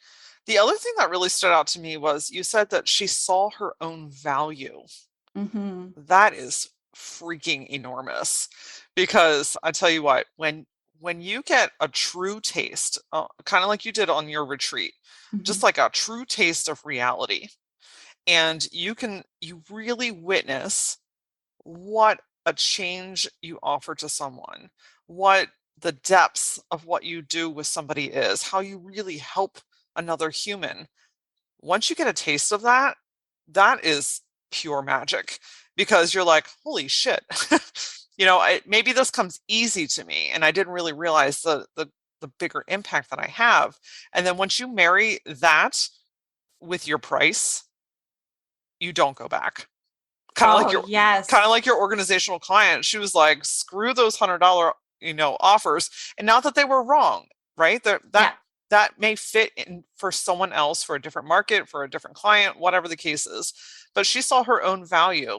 The other thing that really stood out to me was you said that she saw her own value. Mm-hmm. That is freaking enormous because I tell you what, when you get a true taste, kind of like you did on your retreat, Mm-hmm. just like a true taste of reality, and you really witness what a change you offer to someone, what the depths of what you do with somebody is, how you really help another human. Once you get a taste of that, that is pure magic because you're like, holy shit. Maybe this comes easy to me and I didn't really realize the bigger impact that I have. And then once you marry that with your price, you don't go back. Kind of Oh, like your kind yes. of like your organizational client. She was like, screw those $100, offers. And not that they were wrong, right? Yeah. That may fit in for someone else, for a different market, for a different client, whatever the case is. But she saw her own value,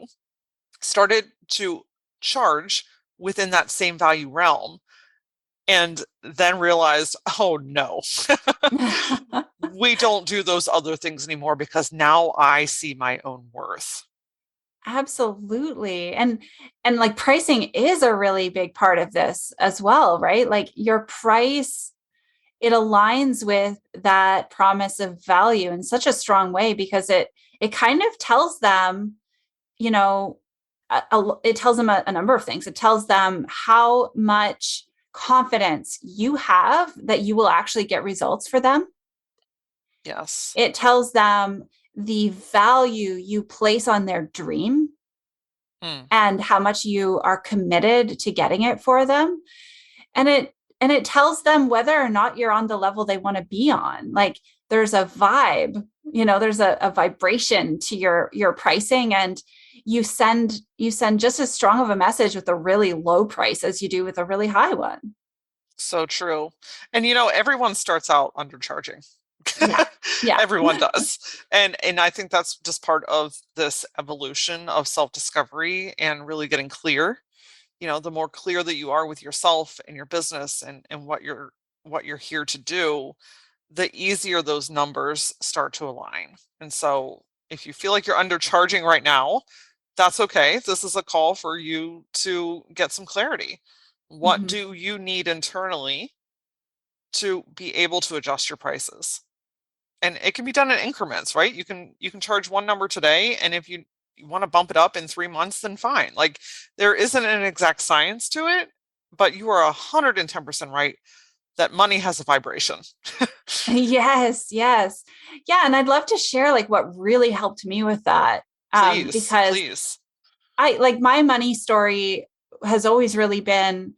started to charge within that same value realm, and then realized, oh no, we don't do those other things anymore because now I see my own worth. Absolutely. And like pricing is a really big part of this as well, right? Like your price, it aligns with that promise of value in such a strong way because it kind of tells them, you know, it tells them a number of things. It tells them how much confidence you have that you will actually get results for them. Yes. It tells them the value you place on their dream Mm. and how much you are committed to getting it for them. And it tells them whether or not you're on the level they want to be on. Like there's a vibe, there's a vibration to your pricing, and you send just as strong of a message with a really low price as you do with a really high one. So true. And everyone starts out undercharging. Yeah. Yeah. Everyone does. And I think that's just part of this evolution of self-discovery and really getting clear. The more clear that you are with yourself and your business and what you're here to do, the easier those numbers start to align. And so if you feel like you're undercharging right now, that's okay. This is a call for you to get some clarity. What Mhm. do you need internally to be able to adjust your prices? And it can be done in increments, right? You can charge one number today, and if you want to bump it up in 3 months, then fine. Like there isn't an exact science to it, but you are 110% right that money has a vibration. Yes, yes. Yeah, and I'd love to share like what really helped me with that. Please, Because please. I like my money story has always really been,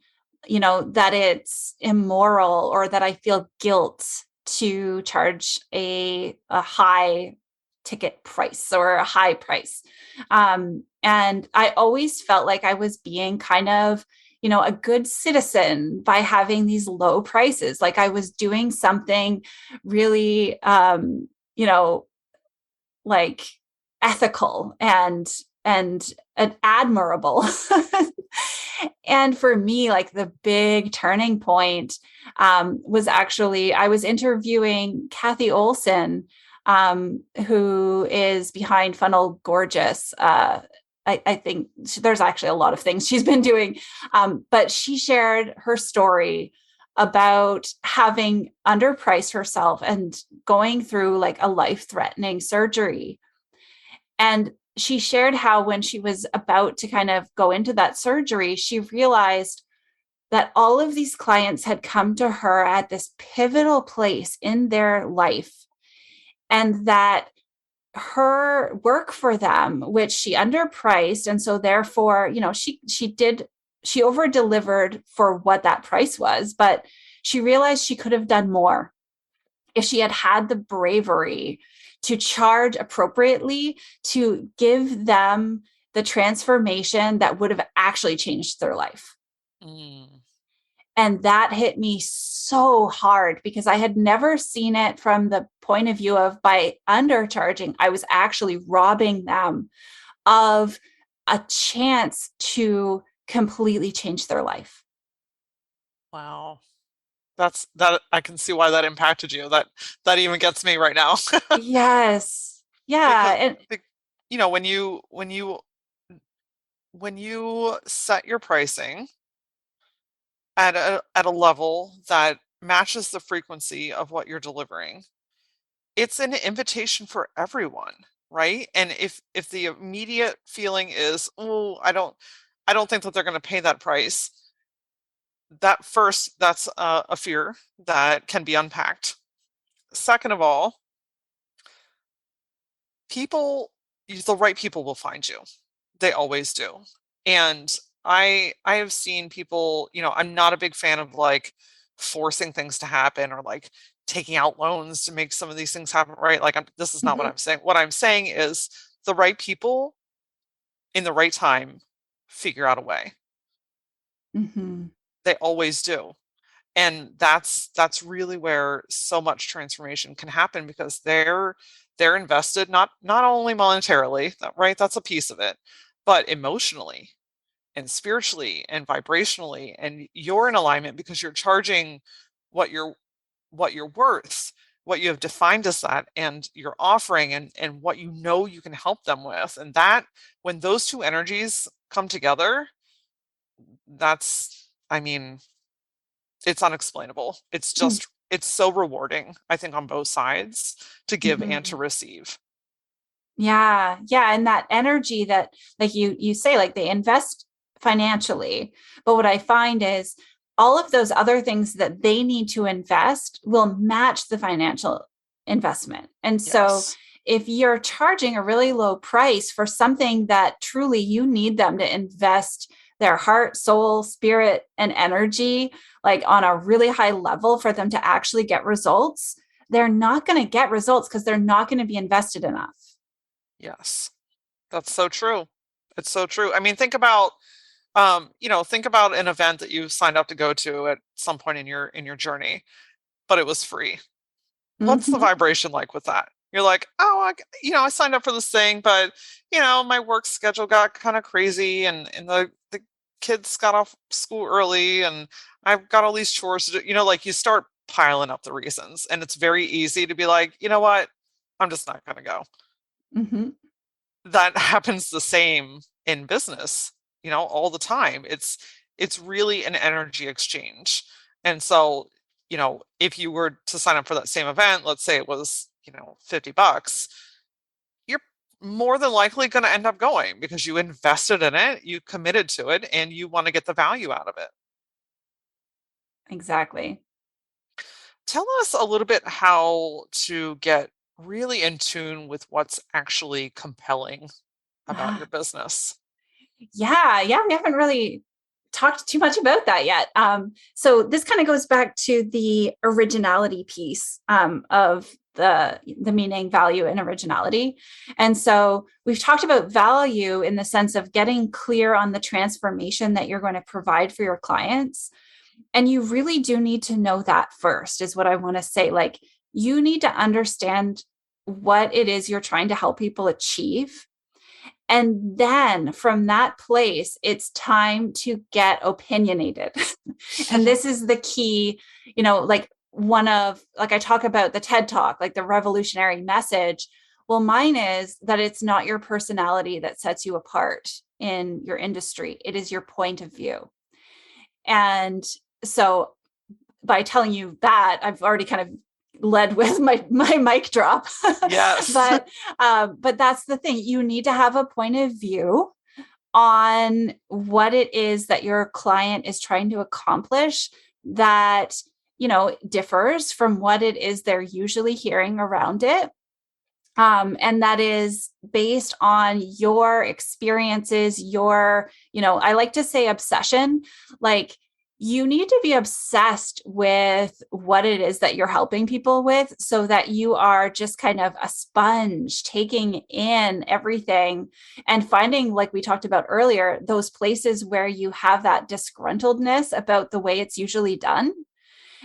that it's immoral or that I feel guilt to charge a high ticket price or a high price. And I always felt like I was being kind of, a good citizen by having these low prices. Like I was doing something really, like ethical and admirable. And for me, like the big turning point was actually I was interviewing Kathy Olson, who is behind Funnel Gorgeous. I think there's actually a lot of things she's been doing, but she shared her story about having underpriced herself and going through like a life-threatening surgery. And she shared how when she was about to kind of go into that surgery, she realized that all of these clients had come to her at this pivotal place in their life, and that her work for them, which she underpriced, and so therefore, she over delivered for what that price was, but she realized she could have done more if she had had the bravery to charge appropriately to give them the transformation that would have actually changed their life. Mm. And that hit me so hard because I had never seen it from the point of view of by undercharging, I was actually robbing them of a chance to completely change their life. Wow. That I can see why that impacted you. That even gets me right now. Yes. Yeah. Because And when you set your pricing at a level that matches the frequency of what you're delivering, it's an invitation for everyone, right? And if the immediate feeling is, oh, I don't think that they're going to pay that price, that's a fear that can be unpacked. Second of all, people the right people will find you. They always do. And I have seen people, I'm not a big fan of like forcing things to happen or like taking out loans to make some of these things happen, right? Like this is not what Mhm. I'm saying. What I'm saying is the right people in the right time figure out a way. Mhm. They always do. And that's really where so much transformation can happen because they're invested not only monetarily, right? That's a piece of it, but emotionally and spiritually and vibrationally, and you're in alignment because you're charging what you're worth, what you have defined as that, and you're offering and what you can help them with. And that when those two energies come together, I mean, it's unexplainable. It's so rewarding, I think, on both sides to give and to Mhm. receive. Yeah, yeah, and that energy that, like you say, like they invest financially, but what I find is all of those other things that they need to invest will match the financial investment. And so Yes. if you're charging a really low price for something that truly you need them to invest their heart, soul, spirit, and energy, like on a really high level for them to actually get results, they're not going to get results because they're not going to be invested enough. Yes. That's so true. It's so true. I mean, think about an event that you signed up to go to at some point in your journey, but it was free. What's the Mhm. vibration like with that? You're like, oh, I signed up for this thing, but my work schedule got kind of crazy, and the kids got off school early, and I've got all these chores to do. Like you start piling up the reasons, and it's very easy to be like, you know what, I'm just not going to go. Mhm. That happens the same in business, all the time. It's really an energy exchange. And so, if you were to sign up for that same event, let's say it was, $50, you're more than likely going to end up going because you invested in it, you committed to it, and you want to get the value out of it. Exactly. Tell us a little bit how to get really in tune with what's actually compelling about your Ah, business. yeah, yeah, we haven't really talked too much about that yet. So this kind of goes back to the originality piece of the meaning, value, and originality. And so we've talked about value in the sense of getting clear on the transformation that you're going to provide for your clients. And you really do need to know that first, is what I want to say. Like, you need to understand what it is you're trying to help people achieve. And then from that place, it's time to get opinionated. And this is the key, like like I talk about the TED Talk, like the revolutionary message. Well, mine is that it's not your personality that sets you apart in your industry, it is your point of view. And so by telling you that, I've already kind of led with my mic drop. Yes. But that's the thing. You need to have a point of view on what it is that your client is trying to accomplish that differs from what it is they're usually hearing around it. And that is based on your experiences, I like to say obsession. Like, you need to be obsessed with what it is that you're helping people with so that you are just kind of a sponge taking in everything and finding, like we talked about earlier, those places where you have that disgruntledness about the way it's usually done.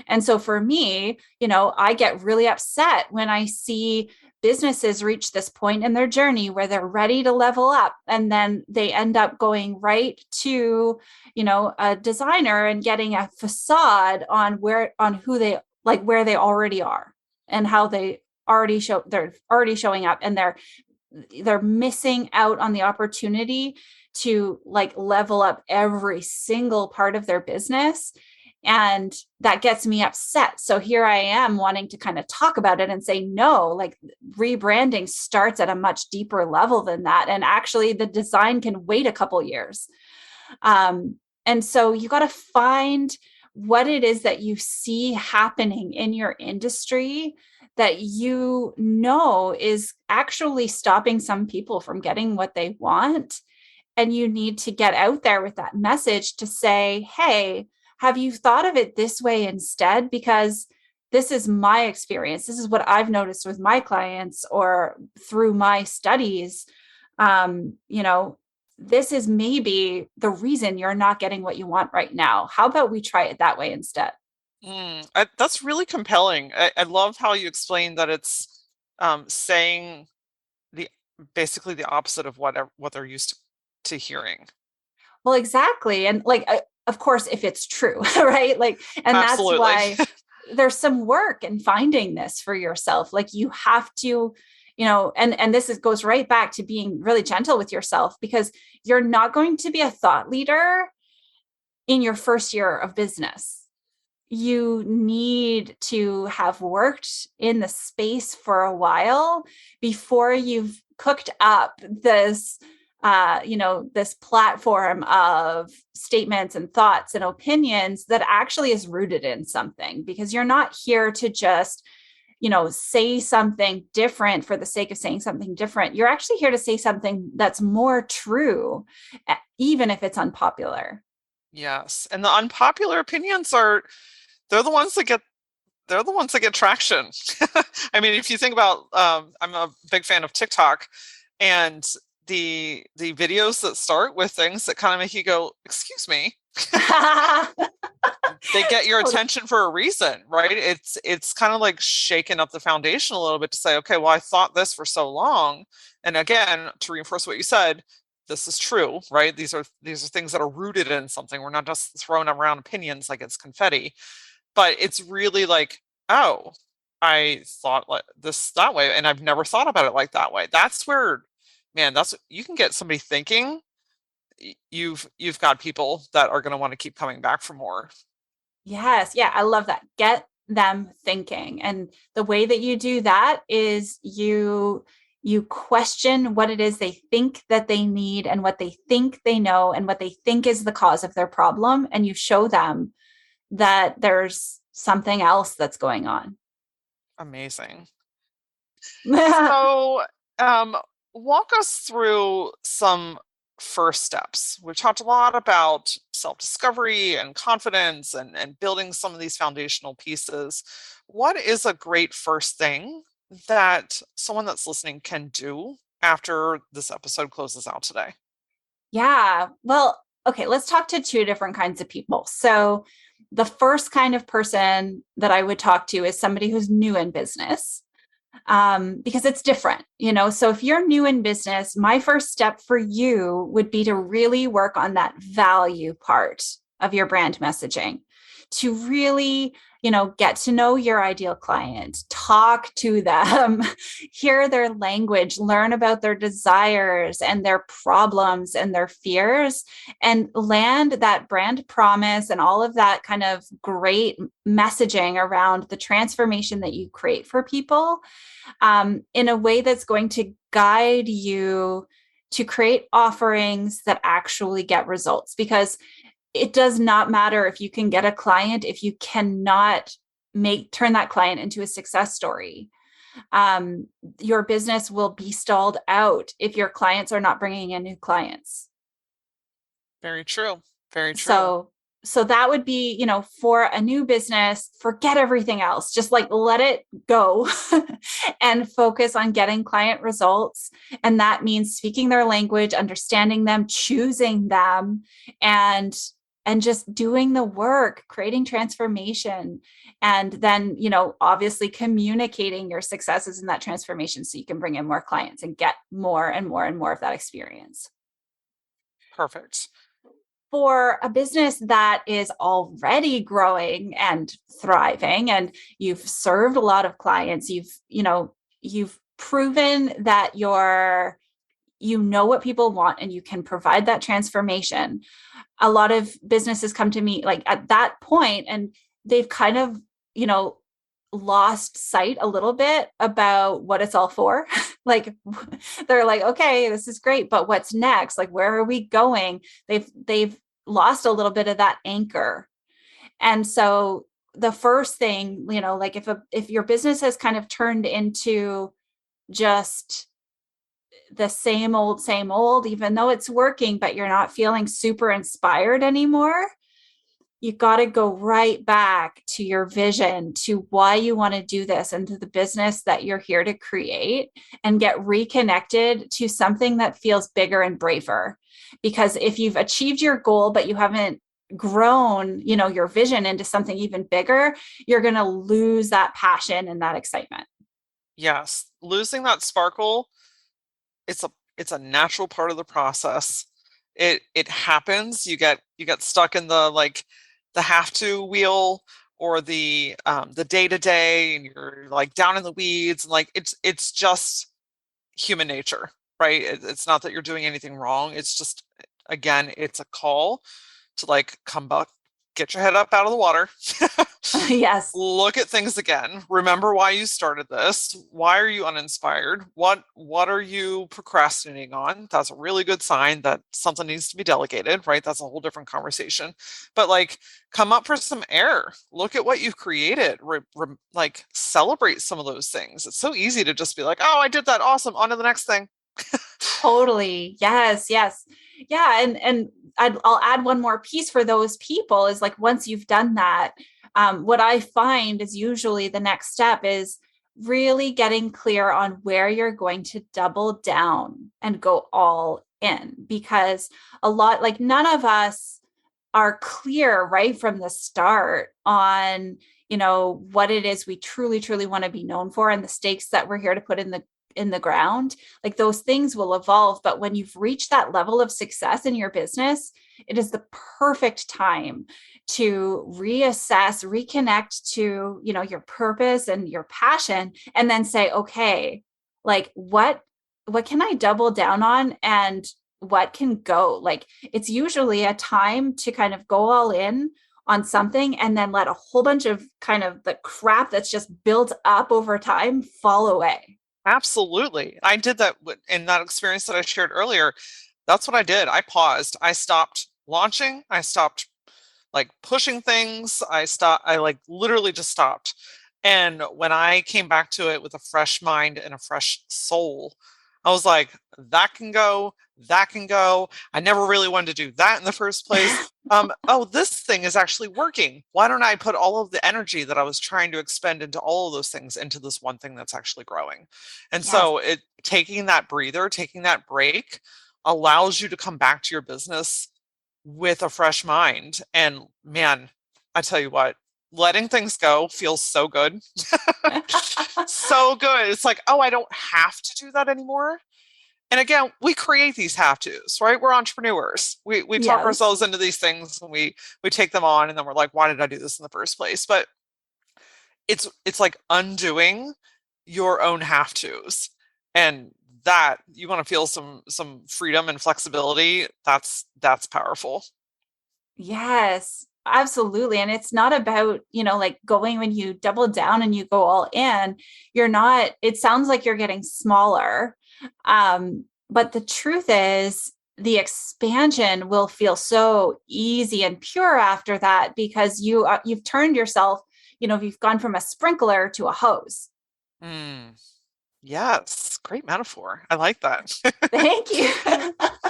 And so for me, I get really upset when I see businesses reach this point in their journey where they're ready to level up and then they end up going right to, a designer and getting a facade on who they like, where they already are and how they're already showing up, and they're missing out on the opportunity to like level up every single part of their business. And that gets me upset. So here I am wanting to kind of talk about it and say, no, like, rebranding starts at a much deeper level than that. And actually, the design can wait a couple years. And so you got to find what it is that you see happening in your industry that is actually stopping some people from getting what they want, And you need to get out there with that message to say, hey, have you thought of it this way instead? Because this is my experience. This is what I've noticed with my clients or through my studies. You know, this is maybe the reason you're not getting what you want right now. How about we try it that way instead? That's really compelling. I love how you explain that it's saying the basically the opposite of what they're used to hearing. Well, exactly. And like, of course, if it's true, right? Like, and that's Absolutely. why there's some work in finding this for yourself. Like you have to, and this goes right back to being really gentle with yourself, because you're not going to be a thought leader in your first year of business. You need to have worked in the space for a while before you've cooked up this platform of statements and thoughts and opinions that actually is rooted in something, because you're not here to just say something different for the sake of saying something different. You're actually here to say something that's more true, even if it's unpopular. Yes. And the unpopular opinions they're the ones that get they're the ones that get traction. I mean, if you think about, I'm a big fan of TikTok, and the videos that start with things that kind of make you go, "Excuse me," they get your attention for a reason, right? It's kind of like shaking up the foundation a little bit to say, okay, well, I thought this for so long, and again, to reinforce what you said, this is true, right? These are things that are rooted in something. We're not just throwing around opinions like it's confetti, but it's really like, oh, I thought like this that way, and I've never thought about it like that way. That's where, man, that's you can get somebody thinking. You've got people that are going to want to keep coming back for more. Yes. Yeah. I love that. Get them thinking. And the way that you do that is you question what it is they think that they need and what they think they know and what they think is the cause of their problem. And you show them that there's something else that's going on. Amazing. So, um, walk us through some first steps. We've talked a lot about self-discovery and confidence and building some of these foundational pieces. What is a great first thing that someone that's listening can do after this episode closes out today? Yeah. Well, okay, let's talk to two different kinds of people. So, the first kind of person that I would talk to is somebody who's new in business, because it's different, So, if you're new in business, my first step for you would be to really work on that value part of your brand messaging, to really, get to know your ideal client, talk to them, hear their language, learn about their desires and their problems and their fears, and land that brand promise and all of that kind of great messaging around the transformation that you create for people, in a way that's going to guide you to create offerings that actually get results. Because it does not matter if you can get a client if you cannot turn that client into a success story. Your business will be stalled out if your clients are not bringing in new clients. Very true. Very true. So that would be, for a new business, forget everything else. Just like let it go and focus on getting client results. And that means speaking their language, understanding them, choosing them, and just doing the work, creating transformation, and then, obviously communicating your successes in that transformation so you can bring in more clients and get more and more and more of that experience. Perfect. For a business that is already growing and thriving, and you've served a lot of clients, you've proven that you know what people want and you can provide that transformation. A lot of businesses come to me like at that point, and they've kind of, lost sight a little bit about what it's all for. Like they're like, okay, this is great, but what's next? Like, where are we going? They've lost a little bit of that anchor. And so the first thing, like if your business has kind of turned into just the same old, even though it's working, but you're not feeling super inspired anymore, you got to go right back to your vision, to why you want to do this, and to the business that you're here to create, and get reconnected to something that feels bigger and braver. Because if you've achieved your goal, but you haven't grown, your vision into something even bigger, you're going to lose that passion and that excitement. Yes, losing that sparkle, it's a natural part of the process. It happens. You get stuck in the have to wheel, or the day to day, and you're like down in the weeds, and like it's just human nature, right? It's not that you're doing anything wrong. It's just, again, it's a call to like come back, get your head up out of the water. Yes. Look at things again. Remember why you started this. Why are you uninspired? What are you procrastinating on? That's a really good sign that something needs to be delegated, right? That's a whole different conversation. But like, come up for some air. Look at what you've created. Like, celebrate some of those things. It's so easy to just be like, "Oh, I did that. Awesome. On to the next thing." Totally. Yes, yes. Yeah, and I'll add one more piece for those people is like once you've done that, what I find is usually the next step is really getting clear on where you're going to double down and go all in, because a lot, like none of us are clear right from the start on what it is we truly truly want to be known for, and the stakes that we're here to put in the ground. Like those things will evolve, but when you've reached that level of success in your business, it is the perfect time to reassess, reconnect to your purpose and your passion, and then say, okay, like what can I double down on, and what can go. Like it's usually a time to kind of go all in on something, and then let a whole bunch of kind of the crap that's just built up over time fall away. Absolutely. I did that in that experience that I shared earlier. That's what I did. I paused. I stopped launching. I stopped like pushing things. I like literally just stopped. And when I came back to it with a fresh mind and a fresh soul, I was like, that can go, that can go. I never really wanted to do that in the first place. Oh, this thing is actually working. Why don't I put all of the energy that I was trying to expend into all of those things into this one thing that's actually growing? And Yes. so it taking that breather, taking that break allows you to come back to your business with a fresh mind. And man, I tell you what, letting things go feels so good. So good. It's like, oh, I don't have to do that anymore. And again, we create these have tos, right? We're entrepreneurs. We talk Yes. ourselves into these things, and we take them on, and then we're like, why did I do this in the first place? But it's like undoing your own have tos. And that you want to feel some freedom and flexibility, that's powerful. Yes, absolutely. And it's not about, like going when you double down and you go all in, you're not, it sounds like you're getting smaller. But the truth is, the expansion will feel so easy and pure after that, because you've turned yourself, you've gone from a sprinkler to a hose. Mm, yes, great metaphor. I like that. Thank you.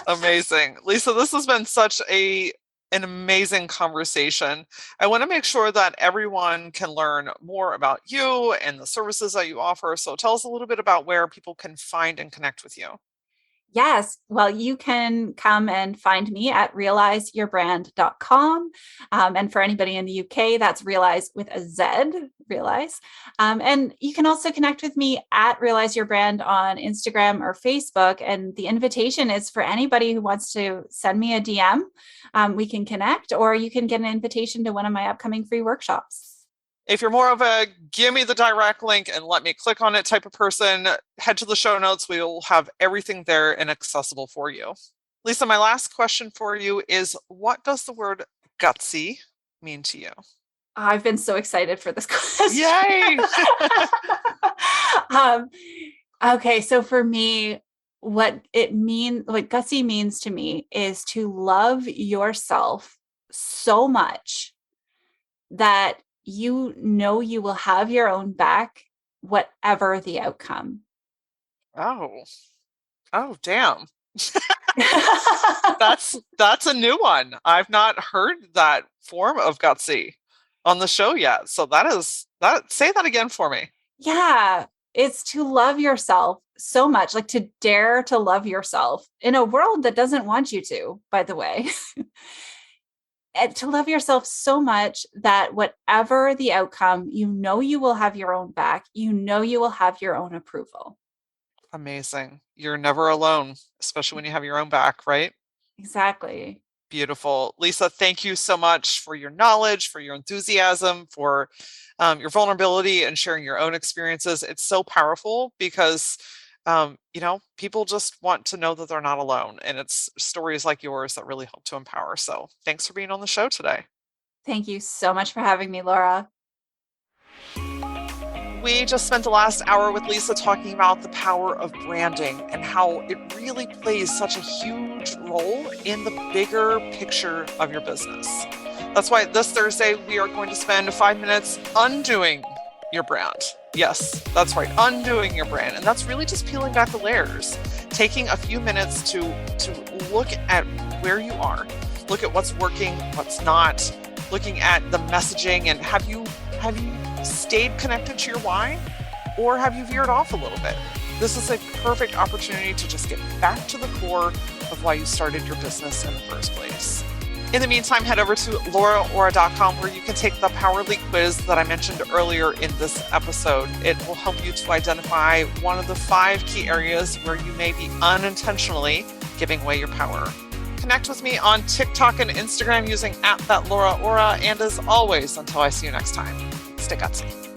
Amazing. Lisa, this has been such an amazing conversation. I want to make sure that everyone can learn more about you and the services that you offer. So tell us a little bit about where people can find and connect with you. Yes. Well, you can come and find me at realizeyourbrand.com. And for anybody in the UK, that's realize with a Z, realize. And you can also connect with me at Realize Your Brand on Instagram or Facebook. And the invitation is for anybody who wants to send me a DM. We can connect, or you can get an invitation to one of my upcoming free workshops. If you're more of a give me the direct link and let me click on it type of person, head to the show notes. We'll have everything there and accessible for you. Lisa, my last question for you is, what does the word gutsy mean to you? I've been so excited for this question. Yay! um, okay, so for me, what gutsy means to me is to love yourself so much that you will have your own back, whatever the outcome. Oh, Oh, damn. That's a new one. I've not heard that form of gutsy on the show yet. So that say that again for me. Yeah, it's to love yourself so much, like to dare to love yourself in a world that doesn't want you to, by the way. And to love yourself so much that whatever the outcome, you know you will have your own back. You know you will have your own approval. Amazing. You're never alone, especially when you have your own back, right? Exactly. Beautiful. Lisa, thank you so much for your knowledge, for your enthusiasm, for your vulnerability and sharing your own experiences. It's so powerful because, people just want to know that they're not alone. And it's stories like yours that really help to empower. So thanks for being on the show today. Thank you so much for having me, Laura. We just spent the last hour with Lisa talking about the power of branding and how it really plays such a huge role in the bigger picture of your business. That's why this Thursday we are going to spend 5 minutes undoing your brand. Yes, that's right, undoing your brand. And that's really just peeling back the layers, taking a few minutes to look at where you are, look at what's working, what's not, looking at the messaging, and have you stayed connected to your why, or have you veered off a little bit? This is a perfect opportunity to just get back to the core of why you started your business in the first place. In the meantime, head over to lauraora.com where you can take the Powerly quiz that I mentioned earlier in this episode. It will help you to identify one of the 5 key areas where you may be unintentionally giving away your power. Connect with me on TikTok and Instagram using @thatlauraora. And as always, until I see you next time, stay gutsy.